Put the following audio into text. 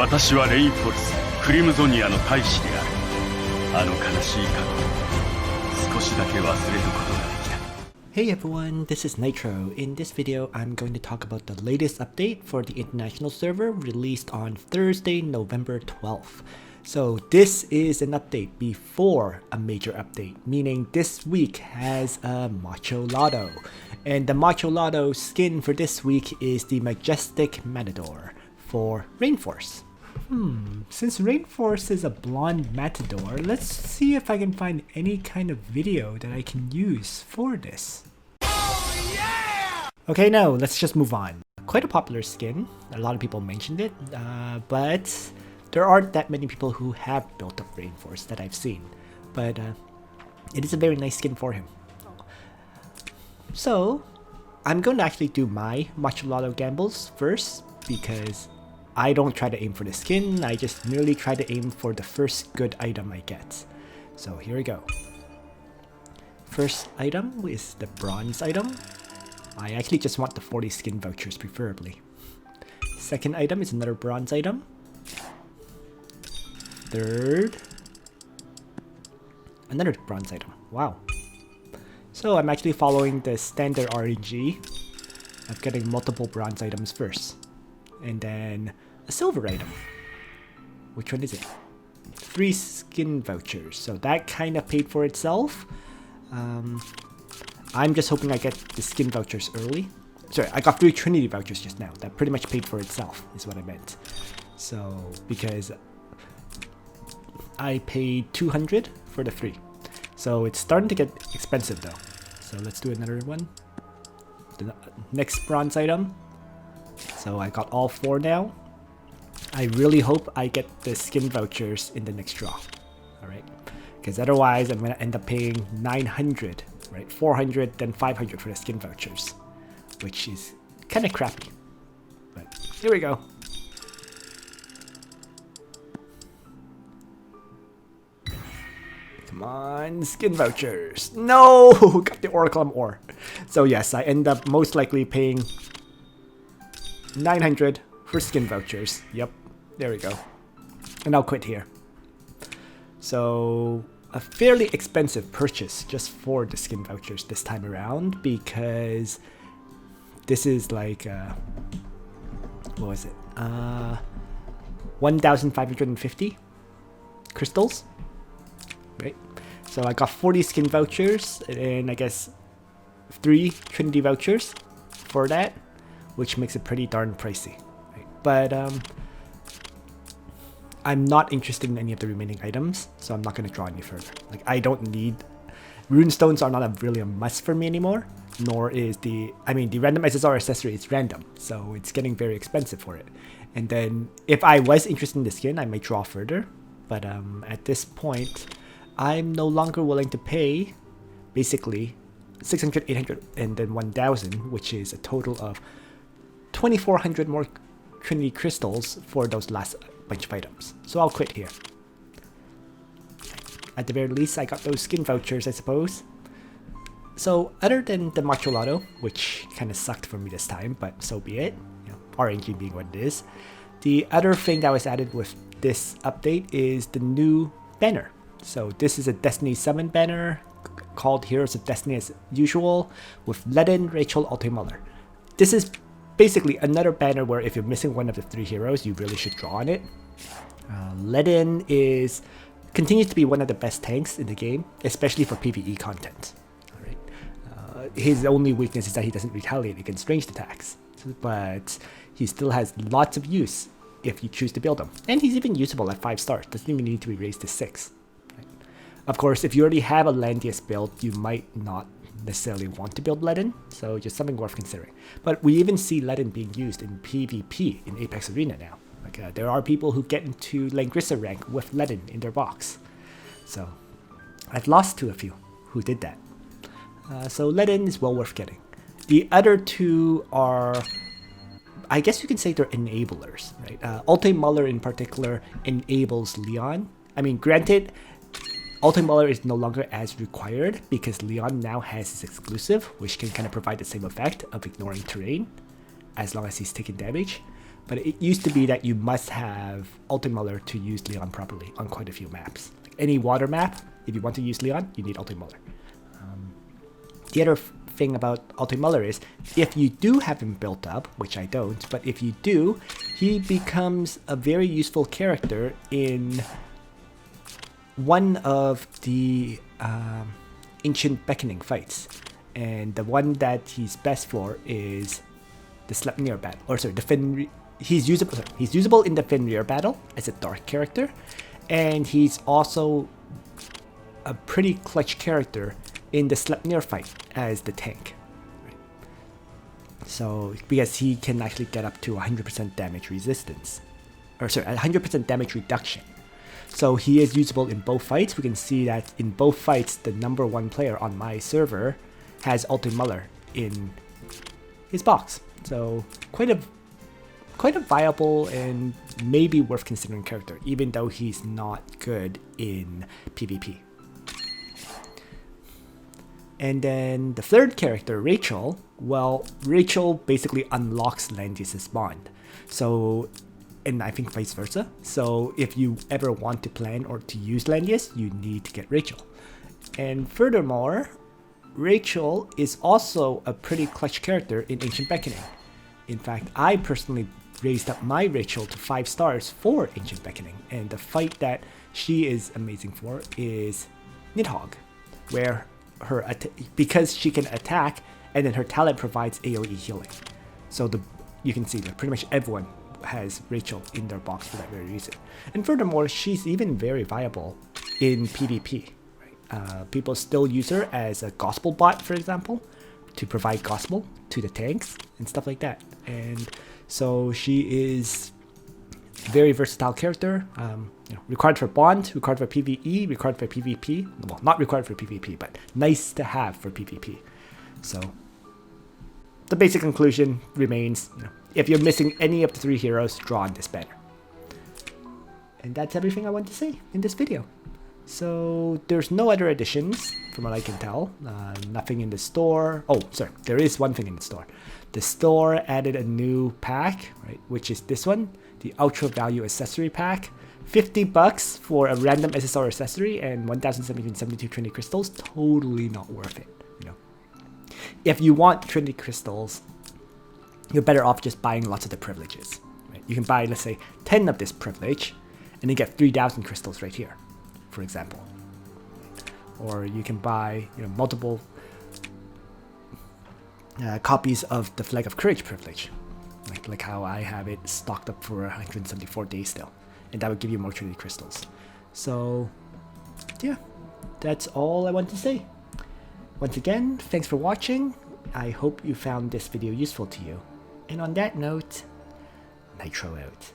私はレインフォルスクリムゾニアの大使である。あの悲しい過去を少しだけ忘れることができた。 Hey everyone, this is Nitro. In this video, I'm going to talk about the latest update for the international server released on Thursday, November 12th. So this is an update before a major update, meaning this week has a Macho Lotto. And the Macho Lotto skin for this week is the Majestic Matador for Rainforce. Since Rainforce is a blonde matador, let's see if I can find any kind of video that I can use for this. Oh, yeah! Okay, no, let's just move on. Quite a popular skin, a lot of people mentioned it, but there aren't that many people who have built up Rainforce that I've seen. But it is a very nice skin for him. So, I'm going to actually do my Macho Lotto gambles first, because I don't try to aim for the skin, I just merely try to aim for the first good item I get. So here we go. First item is the bronze item. I actually just want the 40 skin vouchers preferably. Second item is another bronze item. Third, another bronze item. Wow. So I'm actually following the standard RNG of getting multiple bronze items first. And then a silver item. Which one is it? 3 skin vouchers. So that kind of paid for itself. I'm just hoping I get the skin vouchers early. Sorry, I got 3 Trinity vouchers just now. That pretty much paid for itself, is what I meant. So, because I paid 200 for the 3. So it's starting to get expensive though. So let's do another one. The next bronze item. So I got all 4 now. I really hope I get the skin vouchers in the next draw. Alright. Because otherwise I'm going to end up paying 900, right? 400, then 500 for the skin vouchers. Which is kind of crappy. But here we go. Come on, skin vouchers. No! Got the Oracle ore. So yes, I end up most likely paying 900 for skin vouchers. Yep, there we go. And I'll quit here. So a fairly expensive purchase just for the skin vouchers this time around, because this is like what was it? 1,550 crystals, right? So I got 40 skin vouchers and I guess 3 Trinity vouchers for that, which makes it pretty darn pricey, right? But I'm not interested in any of the remaining items, so I'm not going to draw any further. Like, I don't need... Rune Stones are not really a must for me anymore, nor is the random SSR accessory is random, so it's getting very expensive for it. And then, if I was interested in the skin, I might draw further, but at this point, I'm no longer willing to pay, basically, 600, 800, and then 1,000, which is a total of 2,400 more Trinity crystals for those last bunch of items. So I'll quit here. At the very least, I got those skin vouchers, I suppose. So other than the Macho Lotto, which kind of sucked for me this time, but so be it, you know, RNG being what it is, the other thing that was added with this update is the new banner. So this is a Destiny 7 banner called Heroes of Destiny as usual, with Ledin, Rachel, Ultimuller. This is basically another banner where if you're missing one of the 3 heroes, you really should draw on it. Ledin continues to be one of the best tanks in the game, especially for PvE content. Alright. His only weakness is that he doesn't retaliate against ranged attacks, but he still has lots of use if you choose to build him. And he's even usable at 5 stars, doesn't even need to be raised to 6. Of course, if you already have a Landius build, you might not necessarily want to build Ledin, so just something worth considering. But we even see Ledin being used in PvP in Apex Arena now. Like there are people who get into Langrisser rank with Ledin in their box. So I've lost to a few who did that. So Ledin is well worth getting. The other 2 are, I guess you can say they're enablers, right? Ultimuller in particular enables Leon. I mean, granted, Ultimuller is no longer as required because Leon now has his exclusive, which can kind of provide the same effect of ignoring terrain as long as he's taking damage. But it used to be that you must have Ultimuller to use Leon properly on quite a few maps. Like any water map, if you want to use Leon, you need Ultimuller. The other thing about Ultimuller is, if you do have him built up, which I don't, but if you do, he becomes a very useful character in one of the Ancient Beckoning fights. And the one that he's best for is the Sleipnir battle, or sorry, the Fenrir. He's usable in the Fenrir battle as a dark character, and he's also a pretty clutch character in the Sleipnir fight as the tank. Right? So, because he can actually get up to 100% damage resistance, or sorry, 100% damage reduction. So he is usable in both fights. We can see that in both fights, the #1 player on my server has Ultimuller in his box. So quite a viable and maybe worth considering character, even though he's not good in PvP. And then the third character, Rachel, well, Rachel basically unlocks Landius' bond. So, and I think vice versa. So if you ever want to plan or to use Landius, you need to get Rachel. And furthermore, Rachel is also a pretty clutch character in Ancient Beckoning. In fact, I personally raised up my Rachel to 5 stars for Ancient Beckoning, and the fight that she is amazing for is Nidhogg, where her because she can attack and then her talent provides AoE healing. So you can see that pretty much everyone has Rachel in their box for that very reason. And furthermore, she's even very viable in PvP. Right? People still use her as a gospel bot, for example, to provide gospel to the tanks and stuff like that. And so she is a very versatile character, required for bond, required for PvE, required for PvP. Well, not required for PvP, but nice to have for PvP. So the basic conclusion remains, if you're missing any of the 3 heroes, draw on this banner. And that's everything I want to say in this video. So there's no other additions from what I can tell. Nothing in the store. Oh, sorry, there is one thing in the store. The store added a new pack, right, which is this one, the Ultra Value Accessory Pack. $50 for a random SSR accessory and 1,772 Trinity Crystals. Totally not worth it. If you want Trinity Crystals, you're better off just buying lots of the privileges. Right? You can buy, let's say, 10 of this privilege, and you get 3,000 crystals right here, for example. Or you can buy, multiple copies of the Flag of Courage privilege, like how I have it stocked up for 174 days still, and that would give you more Trinity Crystals. So, yeah, that's all I want to say. Once again, thanks for watching. I hope you found this video useful to you. And on that note, Nitro out.